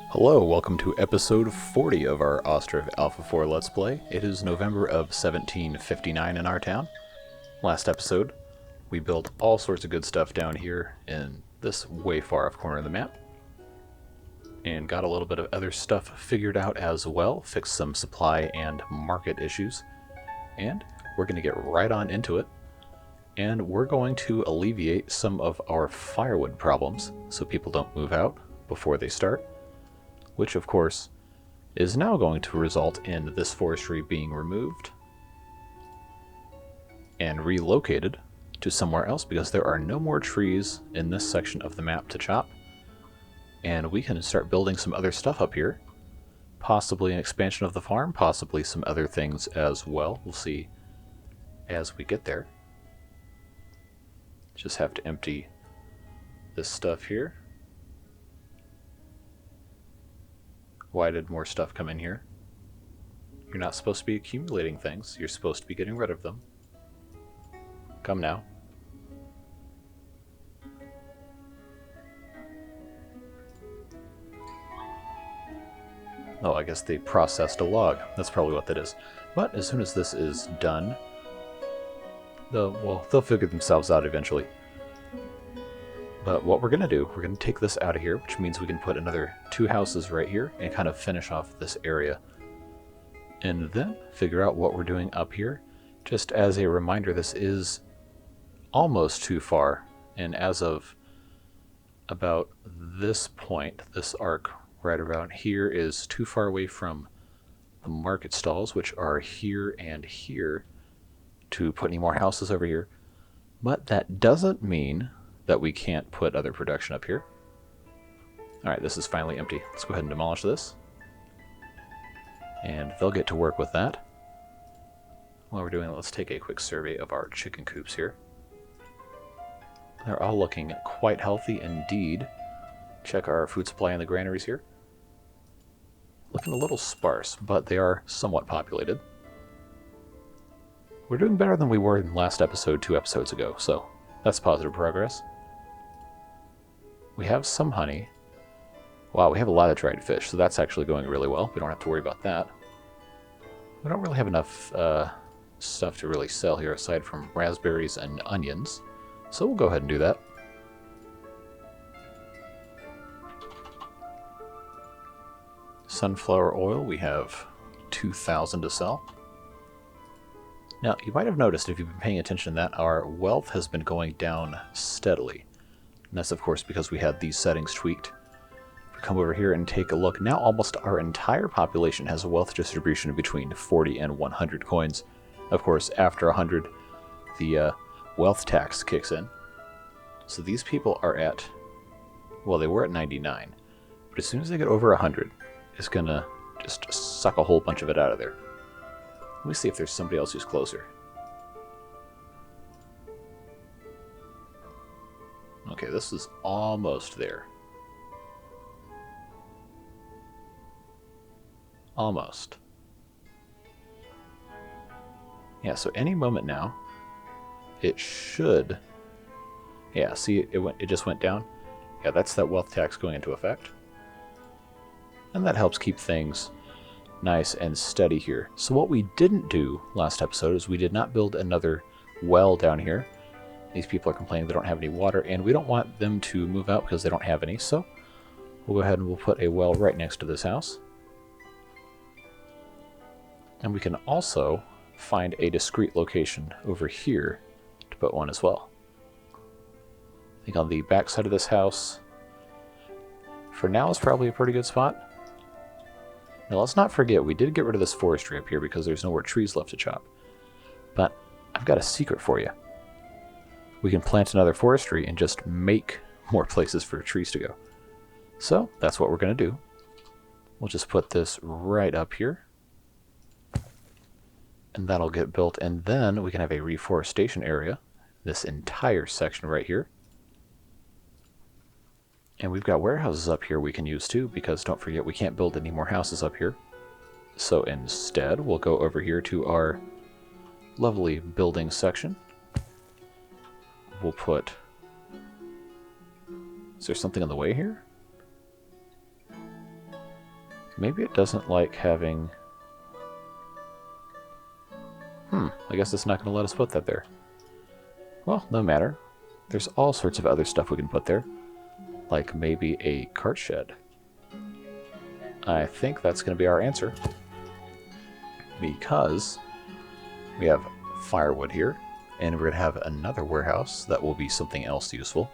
Hello, welcome to episode 40 of our Ostriv Alpha 4 Let's Play. It is November of 1759 in our town. Last episode, we built all sorts of good stuff down here in this way far off corner of the map. And got a little bit of other stuff figured out as well, fixed some supply and market issues. And we're going to get right on into it. And we're going to alleviate some of our firewood problems so people don't move out before they start. Which, of course, is now going to result in this forestry being removed and relocated to somewhere else because there are no more trees in this section of the map to chop. And we can start building some other stuff up here. Possibly an expansion of the farm, possibly some other things as well. We'll see as we get there. Just have to empty this stuff here. Why did more stuff come in here? You're not supposed to be accumulating things. You're supposed to be getting rid of them. Come now. Oh, I guess they processed a log. That's probably what that is. But as soon as this is done, they'll figure themselves out eventually. But what we're going to do, we're going to take this out of here, which means we can put another 2 houses right here and kind of finish off this area. And then figure out what we're doing up here. Just as a reminder, this is almost too far. And as of about this point, this arc right around here is too far away from the market stalls, which are here and here, to put any more houses over here. But that doesn't mean that we can't put other production up here. Alright, this is finally empty. Let's go ahead and demolish this. And they'll get to work with that. While we're doing that, let's take a quick survey of our chicken coops here. They're all looking quite healthy indeed. Check our food supply in the granaries here. Looking a little sparse, but they are somewhat populated. We're doing better than we were in last episode 2 episodes ago, so that's positive progress. We have some honey. Wow, we have a lot of dried fish, so that's actually going really well. We don't have to worry about that. We don't really have enough stuff to really sell here aside from raspberries and onions, so we'll go ahead and do that. Sunflower oil, we have 2,000 to sell. Now, you might have noticed if you've been paying attention that our wealth has been going down steadily. And that's, of course, because we had these settings tweaked. If we come over here and take a look, now almost our entire population has a wealth distribution of between 40 and 100 coins. Of course, after 100, the wealth tax kicks in. So these people are at, well, they were at 99. But as soon as they get over 100, it's going to just suck a whole bunch of it out of there. Let me see if there's somebody else who's closer. Okay, this is almost there. Almost. Yeah, so any moment now, it should... Yeah, see, it just went down. Yeah, that's that wealth tax going into effect. And that helps keep things nice and steady here. So what we didn't do last episode is we did not build another well down here. These people are complaining they don't have any water, and we don't want them to move out because they don't have any, so we'll go ahead and we'll put a well right next to this house. And we can also find a discrete location over here to put one as well. I think on the back side of this house, for now, is probably a pretty good spot. Now let's not forget, we did get rid of this forestry up here because there's no more trees left to chop. But I've got a secret for you. We can plant another forestry and just make more places for trees to go. So that's what we're going to do. We'll just put this right up here. And that'll get built, and then we can have a reforestation area. This entire section right here. And we've got warehouses up here we can use too, because don't forget we can't build any more houses up here. So instead, we'll go over here to our lovely building section. We'll put... Is there something in the way here? Maybe it doesn't like having... I guess it's not going to let us put that there. Well, no matter. There's all sorts of other stuff we can put there. Like maybe a cart shed. I think that's going to be our answer. Because we have firewood here. And we're going to have another warehouse that will be something else useful.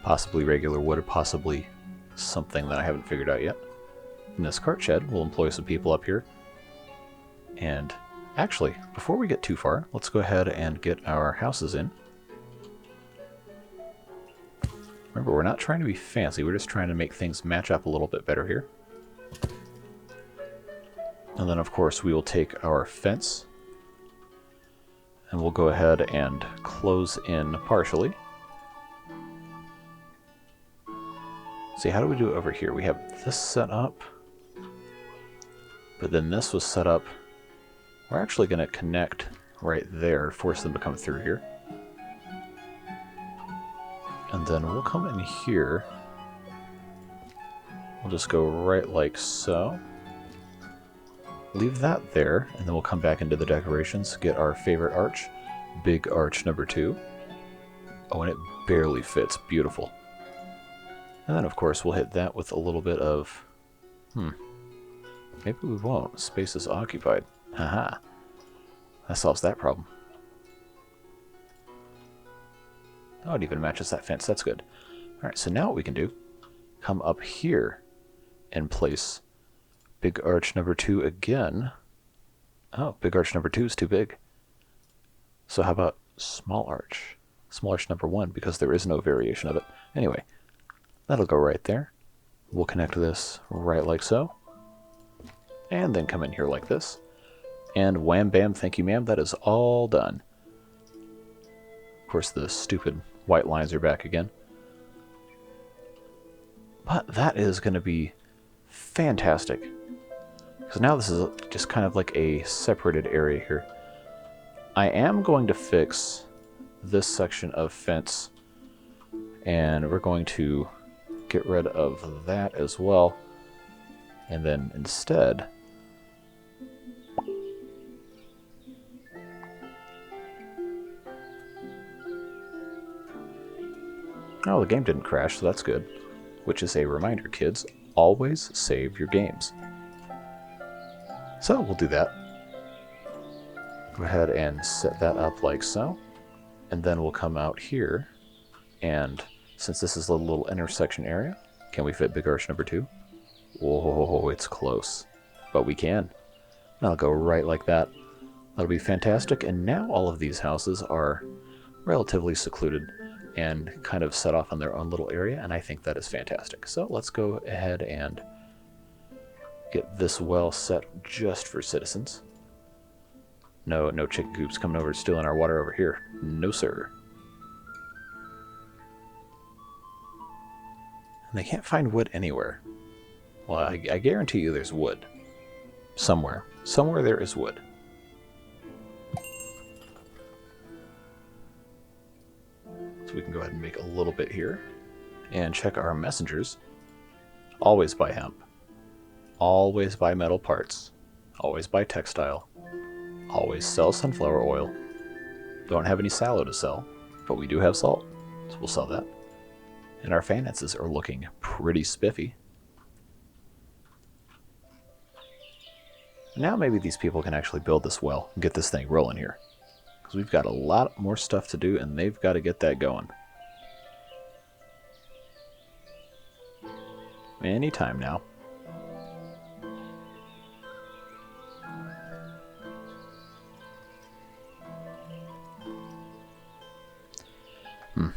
Possibly regular wood or possibly something that I haven't figured out yet. And this cart shed will employ some people up here. And actually, before we get too far, let's go ahead and get our houses in. Remember, we're not trying to be fancy, we're just trying to make things match up a little bit better here. And then, of course, we will take our fence, and we'll go ahead and close in partially. See, how do we do it over here? We have this set up, but then this was set up. We're actually going to connect right there, force them to come through here. And then we'll come in here. We'll just go right like so. Leave that there, and then we'll come back into the decorations, get our favorite arch, big arch number 2. Oh, and it barely fits. Beautiful. And then, of course, we'll hit that with a little bit of... Maybe we won't. Space is occupied. Haha. That solves that problem. Oh, it even matches that fence. That's good. Alright, so now what we can do, come up here and place big arch number 2 again. Oh, big arch number 2 is too big. So how about small arch? Small arch number 1, because there is no variation of it. Anyway, that'll go right there. We'll connect this right like so. And then come in here like this. And wham bam, thank you ma'am, that is all done. Of course, the stupid white lines are back again. But that is going to be fantastic. Because now this is just kind of like a separated area here. I am going to fix this section of fence. And we're going to get rid of that as well. And then instead... Oh, the game didn't crash, so that's good. Which is a reminder, kids, always save your games. So we'll do that. Go ahead and set that up like so. And then we'll come out here. And since this is a little intersection area, can we fit big arch number 2? Whoa, it's close. But we can. And I'll go right like that. That'll be fantastic. And now all of these houses are relatively secluded and kind of set off on their own little area, and I think that is fantastic. So let's go ahead and get this well set just for citizens. No chicken coops coming over stealing our water over here. No, sir. And they can't find wood anywhere. Well, I guarantee you there's wood. Somewhere. Somewhere there is wood. We can go ahead and make a little bit here and check our messengers. Always buy hemp, always buy metal parts, always buy textile, always sell sunflower oil. Don't have any sallow to sell, but we do have salt, so we'll sell that. And our finances are looking pretty spiffy. Now maybe these people can actually build this well and get this thing rolling here. Because we've got a lot more stuff to do, and they've got to get that going. Anytime now.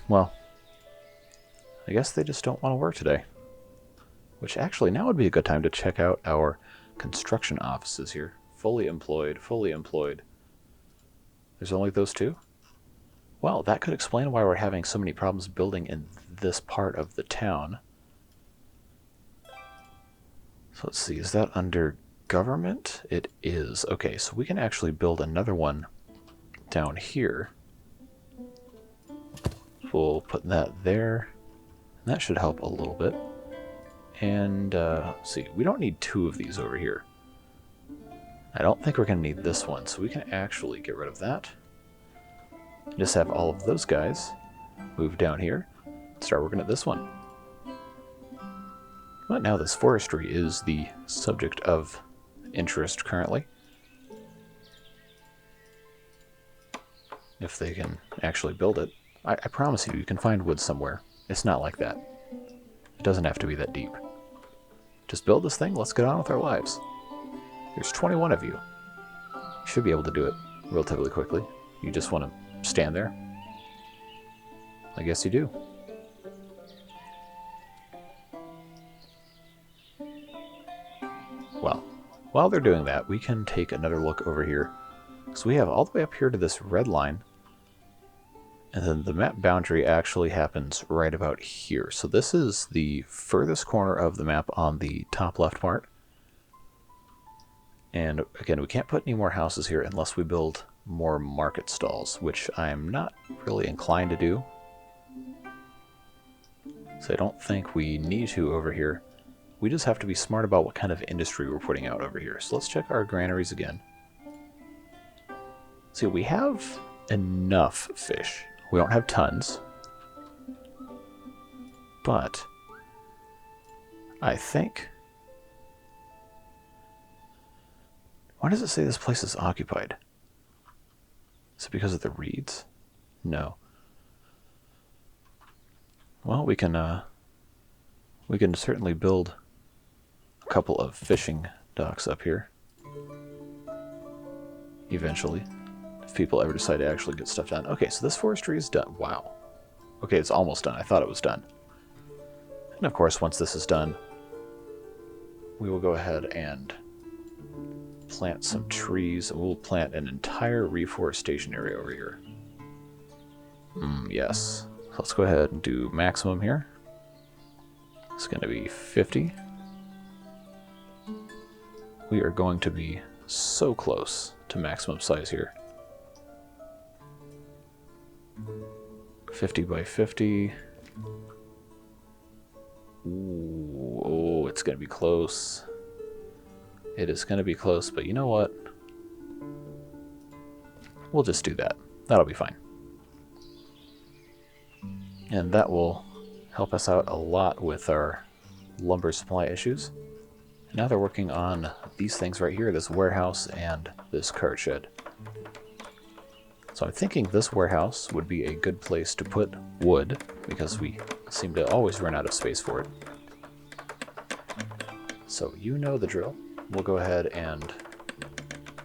Well, I guess they just don't want to work today. Which actually now would be a good time to check out our construction offices here. Fully employed, fully employed. There's only those 2? Well, that could explain why we're having so many problems building in this part of the town. So let's see, is that under government? It is. Okay, so we can actually build another one down here. We'll put that there. And that should help a little bit. And, let's see, we don't need 2 of these over here. I don't think we're going to need this one, so we can actually get rid of that. Just have all of those guys move down here, start working at this one. But now this forestry is the subject of interest currently. If they can actually build it. I promise you can find wood somewhere. It's not like that. It doesn't have to be that deep. Just build this thing, let's get on with our lives. There's 21 of you. You should be able to do it relatively quickly. You just want to stand there. I guess you do. Well, while they're doing that, we can take another look over here. So we have all the way up here to this red line. And then the map boundary actually happens right about here. So this is the furthest corner of the map on the top left part. And again, we can't put any more houses here unless we build more market stalls, which I'm not really inclined to do. So I don't think we need to over here. We just have to be smart about what kind of industry we're putting out over here. So let's check our granaries again. See, we have enough fish. We don't have tons. But I think... Why does it say this place is occupied? Is it because of the reeds? No. Well, we can certainly build a couple of fishing docks up here. Eventually. If people ever decide to actually get stuff done. Okay, so this forestry is done. Wow. Okay, it's almost done. I thought it was done. And of course, once this is done, we will go ahead and plant some trees, and we'll plant an entire reforestation area over here. Yes. So let's go ahead and do maximum here. It's going to be 50. We are going to be so close to maximum size here. 50 by 50. Ooh, oh, it's going to be close. It is going to be close, but you know what? We'll just do that. That'll be fine. And that will help us out a lot with our lumber supply issues. Now they're working on these things right here, this warehouse and this cart shed. So I'm thinking this warehouse would be a good place to put wood, because we seem to always run out of space for it. So you know the drill. We'll go ahead and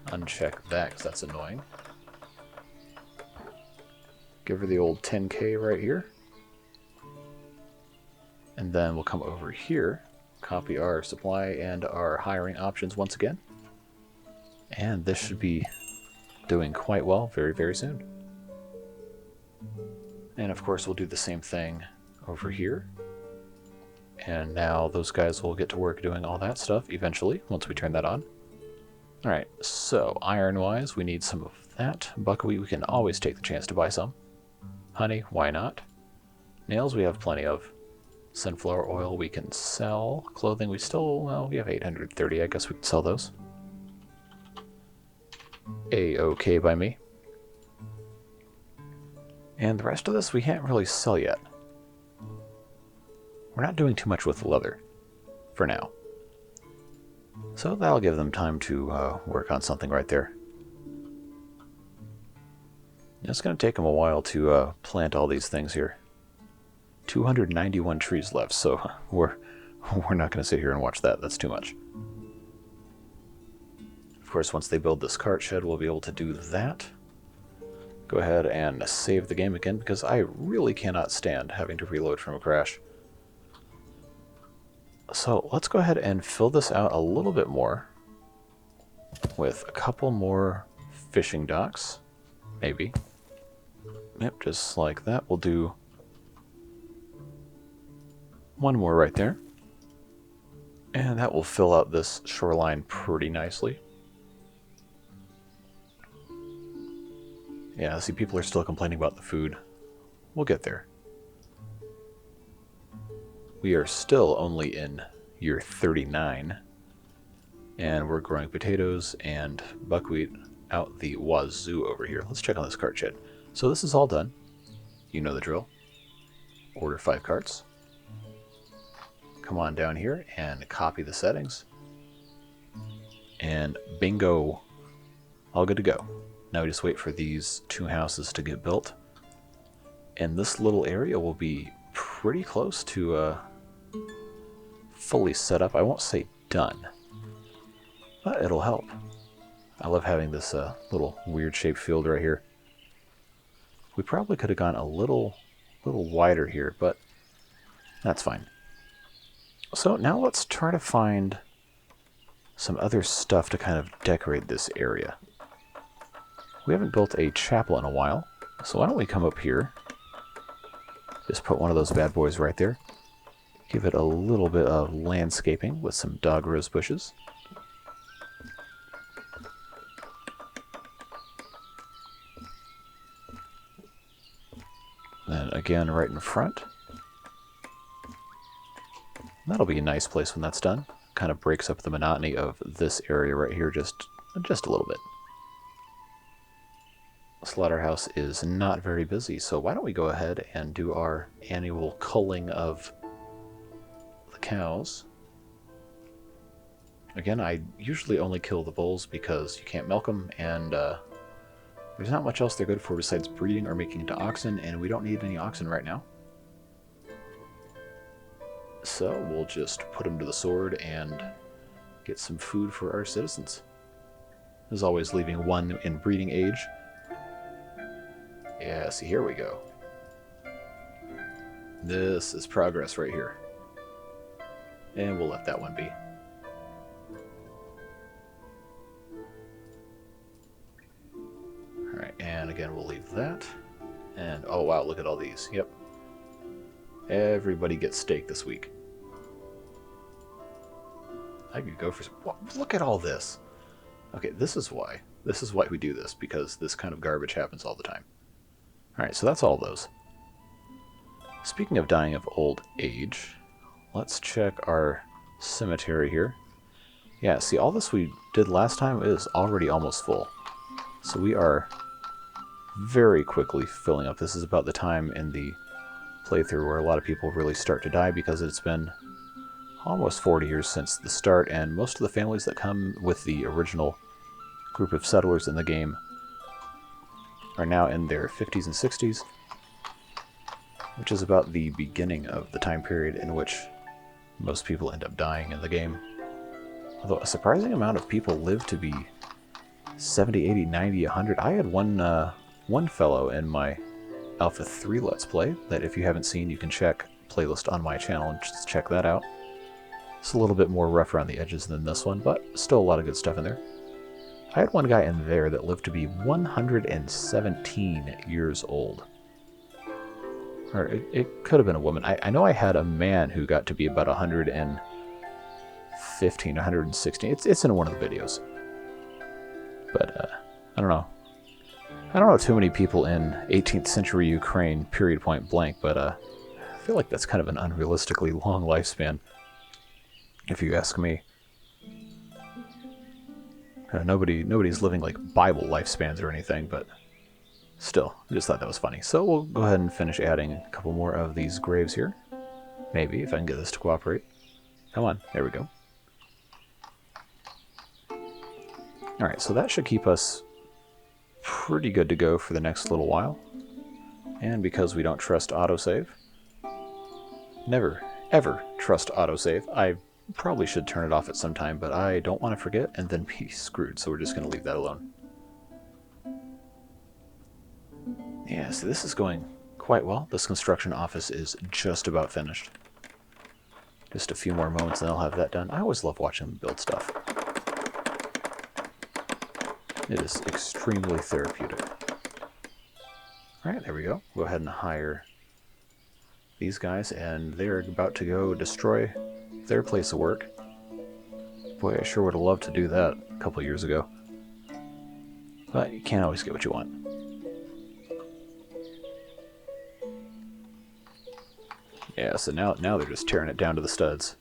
uncheck that, because that's annoying. Give her the old 10K right here. And then we'll come over here, copy our supply and our hiring options once again. And this should be doing quite well very, very soon. And of course we'll do the same thing over here. And now those guys will get to work doing all that stuff eventually, once we turn that on. Alright, so iron-wise, we need some of that. Buckwheat, we can always take the chance to buy some. Honey, why not? Nails, we have plenty of. Sunflower oil, we can sell. Clothing, we still, well, we have 830. I guess we can sell those. A-okay by me. And the rest of this we can't really sell yet. We're not doing too much with leather for now. So that'll give them time to work on something right there. It's going to take them a while to plant all these things here. 291 trees left, so we're not going to sit here and watch that. That's too much. Of course, once they build this cart shed, we'll be able to do that. Go ahead and save the game again, because I really cannot stand having to reload from a crash. So let's go ahead and fill this out a little bit more with a couple more fishing docks, maybe. Yep, just like that. We'll do one more right there. And that will fill out this shoreline pretty nicely. Yeah, see, people are still complaining about the food. We'll get there. We are still only in year 39. And we're growing potatoes and buckwheat out the wazoo over here. Let's check on this cart shed. So this is all done. You know the drill. Order 5 carts. Come on down here and copy the settings. And bingo. All good to go. Now we just wait for these 2 houses to get built. And this little area will be pretty close to fully set up. I won't say done, but it'll help. I love having this little weird shaped field right here. We probably could have gone a little wider here, but that's fine. So now let's try to find some other stuff to kind of decorate this area. We haven't built a chapel in a while, so why don't we come up here, just put one of those bad boys right there, give it a little bit of landscaping with some dog rose bushes. Then again right in front. That'll be a nice place when that's done. Kind of breaks up the monotony of this area right here just a little bit. Slaughterhouse is not very busy, so why don't we go ahead and do our annual culling of the cows. Again, I usually only kill the bulls because you can't milk them, and there's not much else they're good for besides breeding or making into oxen, and we don't need any oxen right now. So we'll just put them to the sword and get some food for our citizens. As always, leaving one in breeding age. Yeah, see, here we go. This is progress right here. And we'll let that one be. Alright, and again, we'll leave that. And, oh wow, look at all these. Yep. Everybody gets steak this week. I could go for some... Look at all this. Okay, this is why. This is why we do this, because this kind of garbage happens all the time. Alright, so that's all those. Speaking of dying of old age, let's check our cemetery here. Yeah, see, all this we did last time is already almost full. So we are very quickly filling up. This is about the time in the playthrough where a lot of people really start to die because it's been almost 40 years since the start, and most of the families that come with the original group of settlers in the game are now in their 50s and 60s, which is about the beginning of the time period in which most people end up dying in the game. Although a surprising amount of people live to be 70, 80, 90, 100. I had one fellow in my Alpha 3 Let's Play that if you haven't seen, you can check playlist on my channel and just check that out. It's a little bit more rough around the edges than this one, but still a lot of good stuff in there. I had one guy in there that lived to be 117 years old. Or it could have been a woman. I know I had a man who got to be about 115, 116. It's in one of the videos. But, I don't know. I don't know too many people in 18th century Ukraine, period point blank, but I feel like that's kind of an unrealistically long lifespan, if you ask me. Nobody's living like Bible lifespans or anything, but still, I just thought that was funny. So we'll go ahead and finish adding a couple more of these graves here. Maybe, if I can get this to cooperate. Come on, there we go. Alright, so that should keep us pretty good to go for the next little while. And because we don't trust autosave, never, ever trust autosave. I probably should turn it off at some time, but I don't want to forget and then be screwed, so we're just going to leave that alone. Yeah, so this is going quite well. This construction office is just about finished. Just a few more moments and I'll have that done. I always love watching them build stuff. It is extremely therapeutic. Alright, there we go. Go ahead and hire these guys, and they're about to go destroy their place of work. Boy, I sure would have loved to do that a couple years ago. But you can't always get what you want. Yeah, so now they're just tearing it down to the studs.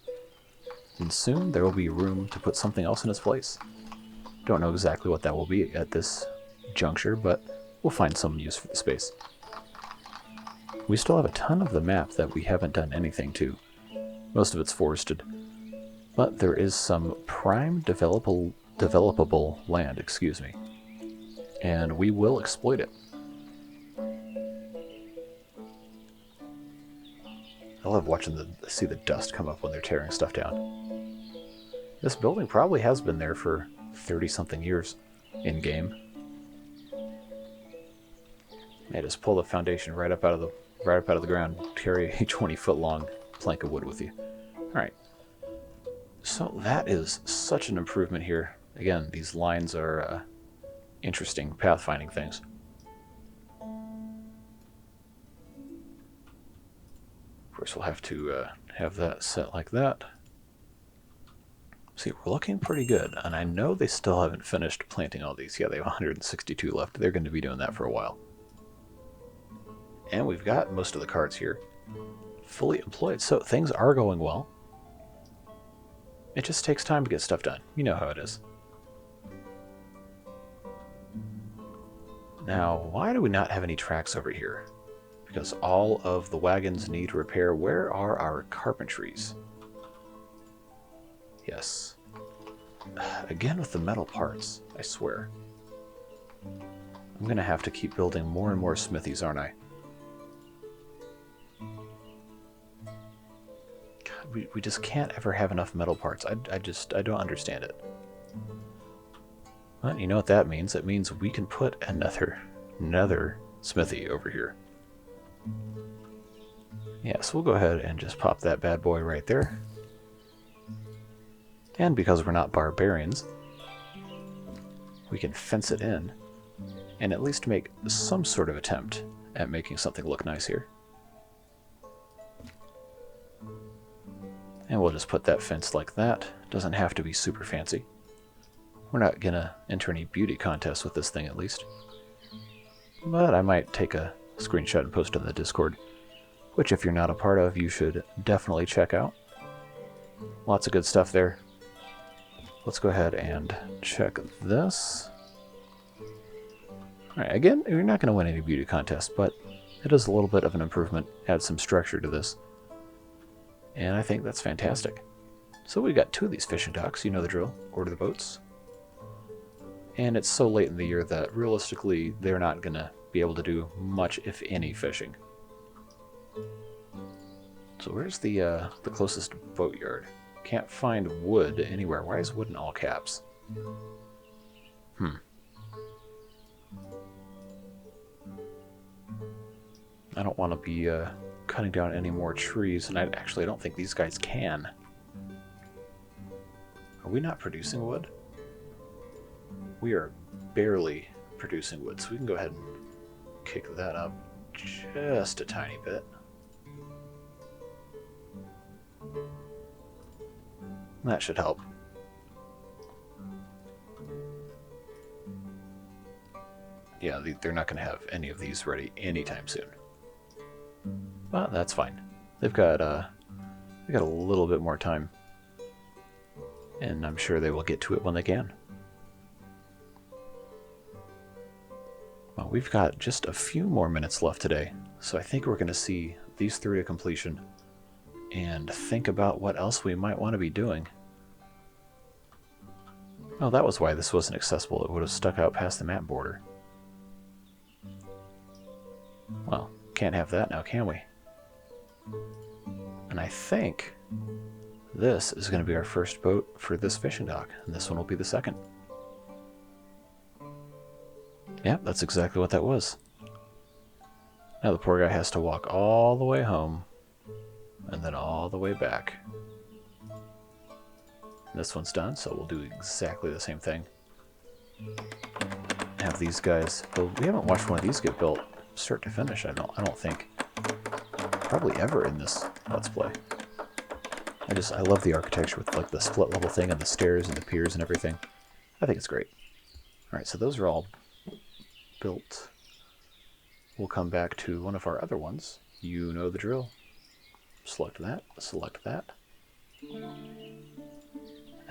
And soon there will be room to put something else in its place. Don't know exactly what that will be at this juncture, but we'll find some use for the space. We still have a ton of the map that we haven't done anything to. Most of it's forested. But there is some prime developable land, excuse me. And we will exploit it. I love watching see the dust come up when they're tearing stuff down. This building probably has been there for 30-something years in-game. Yeah, just pull the foundation right up out of the ground. Carry a 20-foot long plank of wood with you. Alright. So that is such an improvement here. Again, these lines are interesting pathfinding things. Of course, we'll have to have that set like that. See, we're looking pretty good, and I know they still haven't finished planting all these. Yeah, they have 162 left. They're going to be doing that for a while. And we've got most of the cards here fully employed, so things are going well. It just takes time to get stuff done. You know how it is. Now, why do we not have any tracks over here? Because all of the wagons need repair. Where are our carpentries? Yes. Again with the metal parts, I swear. I'm going to have to keep building more and more smithies, aren't I? God, we just can't ever have enough metal parts. I don't understand it. Well, you know what that means? It means we can put another smithy over here. Yeah, so we'll go ahead and just pop that bad boy right there. And because we're not barbarians, we can fence it in and at least make some sort of attempt at making something look nice here. And we'll just put that fence like that. Doesn't have to be super fancy. We're not gonna enter any beauty contests with this thing, at least. But I might take a screenshot and post it in the Discord, which if you're not a part of, you should definitely check out. Lots of good stuff there. Let's go ahead and check this. Alright, again, you're not going to win any beauty contests, but it is a little bit of an improvement. Add some structure to this. And I think that's fantastic. So we got 2 of these fishing docks, you know the drill. Order the boats. And it's so late in the year that realistically they're not going to be able to do much, if any, fishing. So where's the closest boatyard? Can't find wood anywhere. Why is wood in all caps? I don't want to be cutting down any more trees, and I don't think these guys can. Are we not producing wood? We are barely producing wood, so we can go ahead and kick that up just a tiny bit. That should help. Yeah, they're not going to have any of these ready anytime soon. But that's fine. They've got a little bit more time, and I'm sure they will get to it when they can. Well, we've got just a few more minutes left today, so I think we're going to see these 3 to completion and think about what else we might want to be doing. Oh, that was why this wasn't accessible. It would have stuck out past the map border. Well, can't have that now, can we? And I think this is going to be our first boat for this fishing dock, and this one will be the second. Yep, that's exactly what that was. Now the poor guy has to walk all the way home, and then all the way back. This one's done, so we'll do exactly the same thing. Have these guys... Well, we haven't watched one of these get built start to finish, I don't think. Probably ever in this Let's Play. I love the architecture with like the split level thing and the stairs and the piers and everything. I think it's great. Alright, so those are all built. We'll come back to one of our other ones. You know the drill. Select that, select that.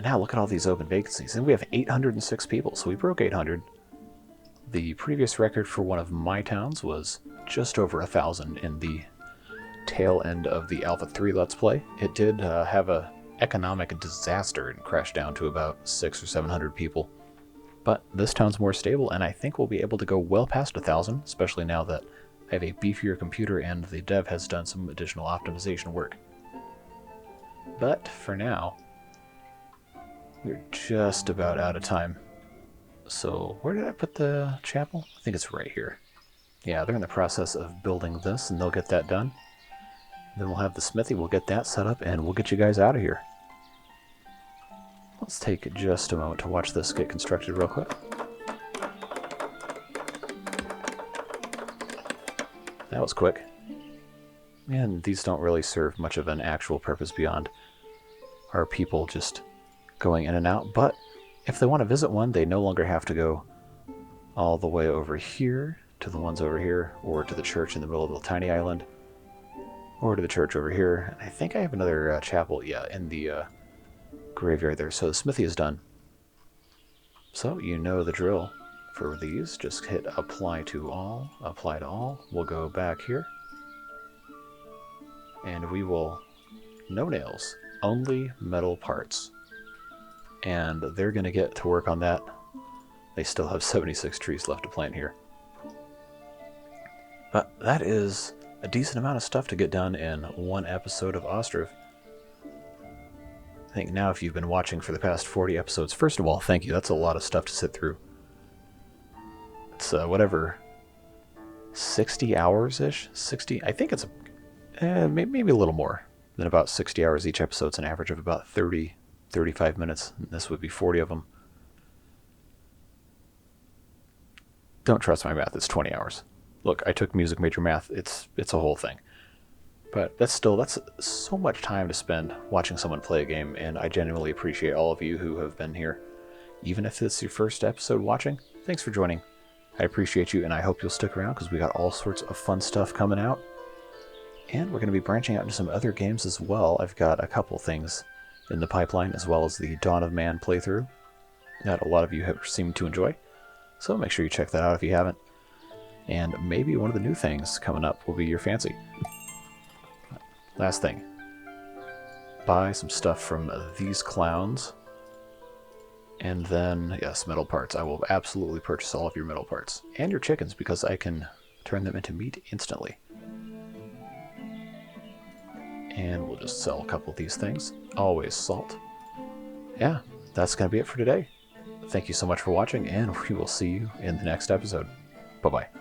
And now look at all these open vacancies. And we have 806 people, so we broke 800. The previous record for one of my towns was just over 1,000 in the tail end of the Alpha 3 Let's Play. It did have a economic disaster and crashed down to about 600 or 700 people. But this town's more stable, and I think we'll be able to go well past 1,000, especially now that I have a beefier computer and the dev has done some additional optimization work. But for now, we're just about out of time. So where did I put the chapel? I think it's right here. Yeah, they're in the process of building this, and they'll get that done. Then we'll have the smithy, we'll get that set up, and we'll get you guys out of here. Let's take just a moment to watch this get constructed real quick. That was quick. And these don't really serve much of an actual purpose beyond our people just going in and out. But if they want to visit one, they no longer have to go all the way over here to the ones over here, or to the church in the middle of the tiny island, or to the church over here. I think I have another chapel, yeah, in the graveyard there. So the smithy is done. So you know the drill for these. Just hit apply to all, apply to all. We'll go back here. And we will, no nails, only metal parts. And they're going to get to work on that. They still have 76 trees left to plant here. But that is a decent amount of stuff to get done in one episode of Ostriv. I think now if you've been watching for the past 40 episodes, first of all, thank you. That's a lot of stuff to sit through. It's whatever, 60 hours-ish? 60? I think it's maybe a little more than about 60 hours each episode. It's an average of about 30, 35 minutes. And this would be 40 of them. Don't trust my math. It's 20 hours. Look, I took music major math. It's a whole thing. But that's so much time to spend watching someone play a game, and I genuinely appreciate all of you who have been here. Even if it's your first episode watching, thanks for joining. I appreciate you, and I hope you'll stick around because we got all sorts of fun stuff coming out. And we're going to be branching out into some other games as well. I've got a couple things in the pipeline, as well as the Dawn of Man playthrough that a lot of you have seemed to enjoy. So make sure you check that out if you haven't. And maybe one of the new things coming up will be your fancy. Last thing. Buy some stuff from these clowns. And then, yes, metal parts. I will absolutely purchase all of your metal parts. And your chickens, because I can turn them into meat instantly. And we'll just sell a couple of these things. Always salt. Yeah, that's going to be it for today. Thank you so much for watching, and we will see you in the next episode. Bye-bye.